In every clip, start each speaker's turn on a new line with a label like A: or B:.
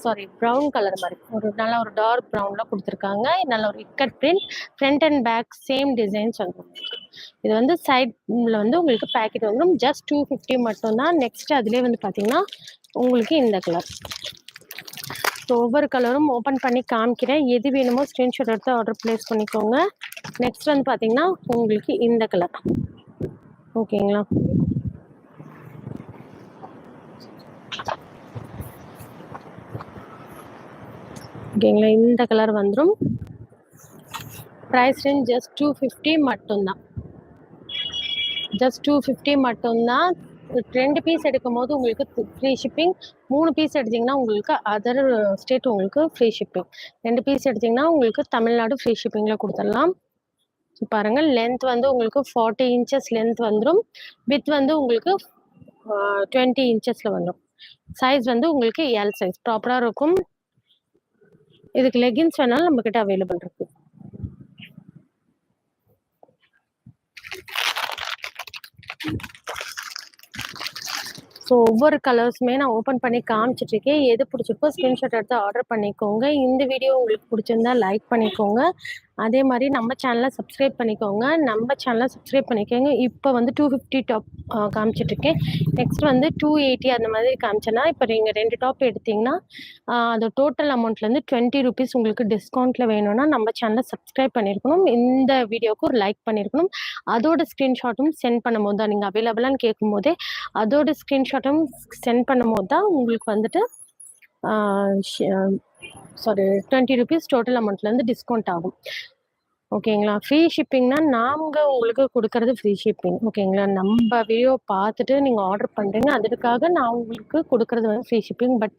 A: Sorry brown colour மாதிரி ஒரு நல்ல ஒரு டார்க் ப்ரௌனில் கொடுத்துருக்காங்க. நல்ல ஒரு ikat print, front and back same designs வந்துடும். இது வந்து சைடில் வந்து உங்களுக்கு பேக்கெட் வந்துடும். ஜஸ்ட் 250 மட்டும்தான். நெக்ஸ்ட் அதுலேயே வந்து பார்த்தீங்கன்னா உங்களுக்கு இந்த கலர். ஸோ ஒவ்வொரு கலரும் ஓப்பன் பண்ணி காமிக்கிறேன். எது வேணுமோ ஸ்க்ரீன்ஷாட் எடுத்து ஆர்டர் ப்ளேஸ் பண்ணிக்கோங்க. நெக்ஸ்ட் வந்து பார்த்தீங்கன்னா உங்களுக்கு இந்த கலர். ஓகேங்களா? ஓகேங்களா, இந்த கலர் வந்துடும். ப்ரைஸ் ரேஞ்ச் ஜஸ்ட் 250 மட்டும்தான். ஜஸ்ட் 250 மட்டும்தான். 2 பீஸ் எடுக்கும் போது உங்களுக்கு ஃப்ரீ ஷிப்பிங். 3 பீஸ் எடுத்தீங்கன்னா உங்களுக்கு அதர் ஸ்டேட் உங்களுக்கு ஃப்ரீ ஷிப்பிங். 2 பீஸ் எடுத்தீங்கன்னா உங்களுக்கு தமிழ்நாடு ஃப்ரீ ஷிப்பிங்கில் கொடுத்துடலாம். பாருங்க, லென்த் வந்து உங்களுக்கு 40 இன்ச்சஸ் லென்த் வந்துடும். வித் வந்து உங்களுக்கு 20 இன்ச்சஸ்ல வந்துடும். சைஸ் வந்து உங்களுக்கு எல் சைஸ் ப்ராப்பராக இருக்கும். இதுக்கு லெகின்ஸ் வேணாலும் நம்ம கிட்ட அவைலபிள் இருக்கு. ஸோ ஒவ்வொரு கலர்ஸுமே நான் ஓப்பன் பண்ணி காமிச்சிட்டு இருக்கேன். எது பிடிச்சிருக்கோ ஸ்க்ரீன்ஷாட் எடுத்து ஆர்டர் பண்ணிக்கோங்க. இந்த வீடியோ உங்களுக்கு பிடிச்சிருந்தா லைக் பண்ணிக்கோங்க. அதே மாதிரி நம்ம சேனலை சப்ஸ்கிரைப் பண்ணிக்கோங்க. இப்போ வந்து 250 டாப் காமிச்சிட்டு இருக்கேன். நெக்ஸ்ட் வந்து 280 அந்த மாதிரி காமிச்சேன்னா, இப்போ நீங்கள் 2 டாப் எடுத்தீங்கன்னா அது டோட்டல் அமௌண்ட்லேருந்து 20 ருபீஸ் உங்களுக்கு டிஸ்கவுண்ட்டில் வேணும்னா நம்ம சேனலை சப்ஸ்கிரைப் பண்ணியிருக்கணும். இந்த வீடியோவுக்கு ஒரு லைக் பண்ணியிருக்கணும். அதோட ஸ்க்ரீன்ஷாட்டும் சென்ட் பண்ணும்போது தான், நீங்கள் அவைலபிளான்னு கேட்கும் போதே அதோட ஸ்க்ரீன்ஷாட்டும் சென்ட் பண்ணும்போது தான் உங்களுக்கு வந்துட்டு 20 ருபீஸ் டோட்டல் அமௌண்ட்லேருந்து டிஸ்கவுண்ட் ஆகும். ஓகேங்களா? ஃப்ரீ ஷிப்பிங்னா நாங்கள் உங்களுக்கு கொடுக்கறது ஃப்ரீ ஷிப்பிங். ஓகேங்களா? நம்ம வீடியோ பார்த்துட்டு நீங்கள் ஆர்டர் பண்ணுறீங்க, அதுக்காக நான் உங்களுக்கு கொடுக்கறது வந்து ஃப்ரீ ஷிப்பிங். பட்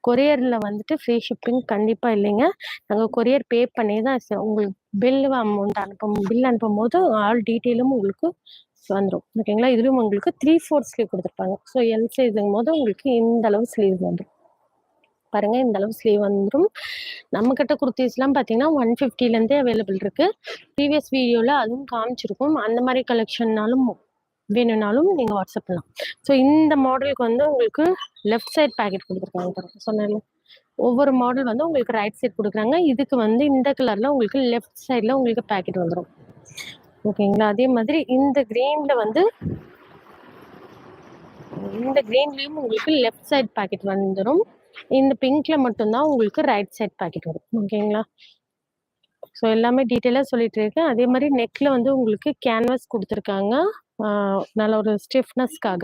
A: கொரியரில் வந்துட்டு ஃப்ரீ ஷிப்பிங் கண்டிப்பாக இல்லைங்க. நாங்கள் கொரியர் பே பண்ணி தான் உங்களுக்கு பில் அனுப்பும் போது ஆல் டீட்டெயிலும் உங்களுக்கு வந்துடும். ஓகேங்களா? இதுலேயும் உங்களுக்கு 3/4 ஸ்லீவ் கொடுத்துருப்பாங்க. ஸோ எல் சைஸுங்கும் போது உங்களுக்கு இந்த அளவு ஸ்லீவ் வந்துடும். பாருங்க, இந்த அளவு ஸ்லீவ் வந்துடும். நம்ம கிட்ட குர்த்திஸ்லாம் பார்த்தீங்கன்னா 150லேருந்தே அவைலபிள் இருக்கு. ப்ரீவியஸ் வீடியோவில் அதுவும் காமிச்சிருக்கும். அந்த மாதிரி கலெக்ஷன்னாலும் வேணும்னாலும் நீங்கள் வாட்ஸ்அப் பண்ணலாம். ஸோ இந்த மாடலுக்கு வந்து உங்களுக்கு லெஃப்ட் சைட் பேக்கெட் கொடுத்துருக்காங்க. சொன்னாலும் ஒவ்வொரு மாடல் வந்து உங்களுக்கு ரைட் சைட் கொடுக்குறாங்க. இதுக்கு வந்து இந்த கலரில் உங்களுக்கு லெஃப்ட் சைடில் உங்களுக்கு பேக்கெட் வந்துடும். ஓகேங்களா? அதே மாதிரி இந்த கிரீன்லேயும் உங்களுக்கு லெஃப்ட் சைட் பேக்கெட் வந்துடும். இந்த பிங்க்ல மட்டும்தான் உங்களுக்கு ரைட் சைட் பேக்கெட் வரும். ஓகேங்களா? ஸோ எல்லாமே டீட்டெயிலாக சொல்லிட்டு இருக்கேன். அதே மாதிரி நெக்ல வந்து உங்களுக்கு கேன்வாஸ் கொடுத்துருக்காங்க. நல்ல ஒரு ஸ்டிஃப்னஸ்க்காக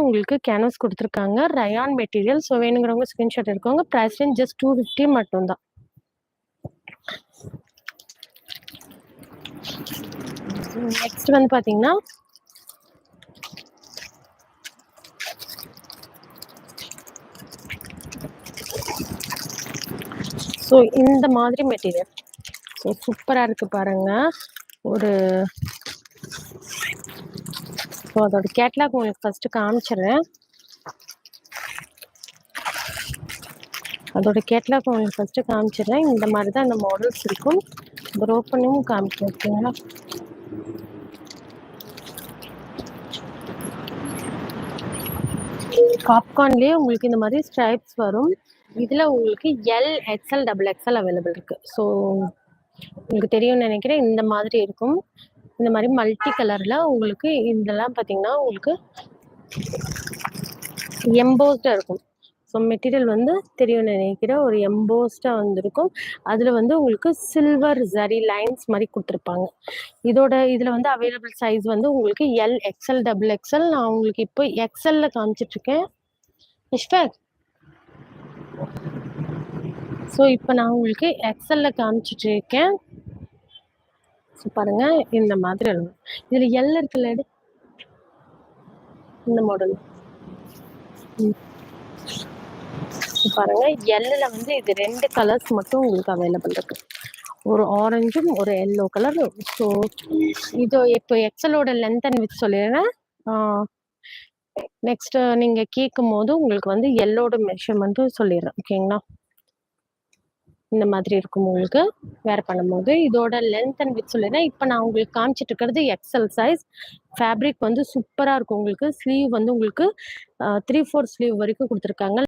A: உங்களுக்கு கேன்வாஸ் கொடுத்துருக்காங்க. Rayon material. ஸோ வேணுங்கிறவங்க ஸ்க்ரீன்ஷாட் எடுக்கோங்க. ப்ரைஸ் ரேஞ்ச் ஜஸ்ட் 250 மட்டும்தான். நெக்ஸ்ட் வந்து பார்த்தீங்கன்னா ஸோ இந்த மாதிரி மெட்டீரியல் ஸோ சூப்பராக இருக்குது பாருங்க. ஸோ அதோட கேட்லாக் உங்களுக்கு ஃபஸ்ட்டு காமிச்சிடுறேன். இந்த மாதிரி தான் இந்த மாடல்ஸ் இருக்கும். ஓப்பனும் காமிக்கிறேன். ஓகேங்களா? பாப்கார்ன்லேயே உங்களுக்கு இந்த மாதிரி ஸ்ட்ரைப்ஸ் வரும். இதில் உங்களுக்கு எல், எக்ஸ்எல், XXL அவைலபிள் இருக்குது. ஸோ உங்களுக்கு தெரியும்னு நினைக்கிறேன். இந்த மாதிரி இருக்கும். இந்த மாதிரி மல்டி கலரில் உங்களுக்கு இதெல்லாம் பார்த்தீங்கன்னா உங்களுக்கு எம்போஸ்டாக இருக்கும். ஸோ மெட்டீரியல் வந்து தெரியும்னு நினைக்கிறேன். ஒரு எம்போஸ்டாக வந்துருக்கும். அதில் வந்து உங்களுக்கு சில்வர் ஜரி லைன்ஸ் மாதிரி கொடுத்துருப்பாங்க. இதில் வந்து அவைலபிள் சைஸ் வந்து உங்களுக்கு எல், எக்ஸ்எல், XXL. நான் உங்களுக்கு இப்போ எக்ஸ்எல்ல காமிச்சிட்ருக்கேன். ஸோ இப்போ நான் உங்களுக்கு எக்ஸ்எல்ல காமிச்சிட்ருக்கேன். ஸோ பாருங்க, இந்த மாதிரி இருக்கும். இதில் எல் இருக்குல்ல, இந்த மாடல் பாருங்க. எல்லில் வந்து இது 2 கலர்ஸ் மட்டும் உங்களுக்கு அவைலபிள் இருக்கு. ஒரு ஆரஞ்சும் ஒரு எல்லோ கலர். ஸோ இது இப்போ எக்ஸலோட லென்த் அண்ட் வித் சொல்லிடுறேன். நெக்ஸ்ட் நீங்கள் கேட்கும் போது உங்களுக்கு வந்து எல்லோட மெஷர்மெண்ட்டும் சொல்லிடுறேன். ஓகேங்களா? இந்த மாதிரி இருக்கும். உங்களுக்கு வேர் பண்ணும்போது இதோட லென்த் அண்ட் வித் சொல்லிடுறேன். இப்போ நான் உங்களுக்கு காமிச்சிட்டு இருக்கிறது எக்ஸ்எல் சைஸ். ஃபேப்ரிக் வந்து சூப்பராக இருக்கும். உங்களுக்கு ஸ்லீவ் வந்து உங்களுக்கு 3/4 ஸ்லீவ் வரைக்கும் கொடுத்துருக்காங்க.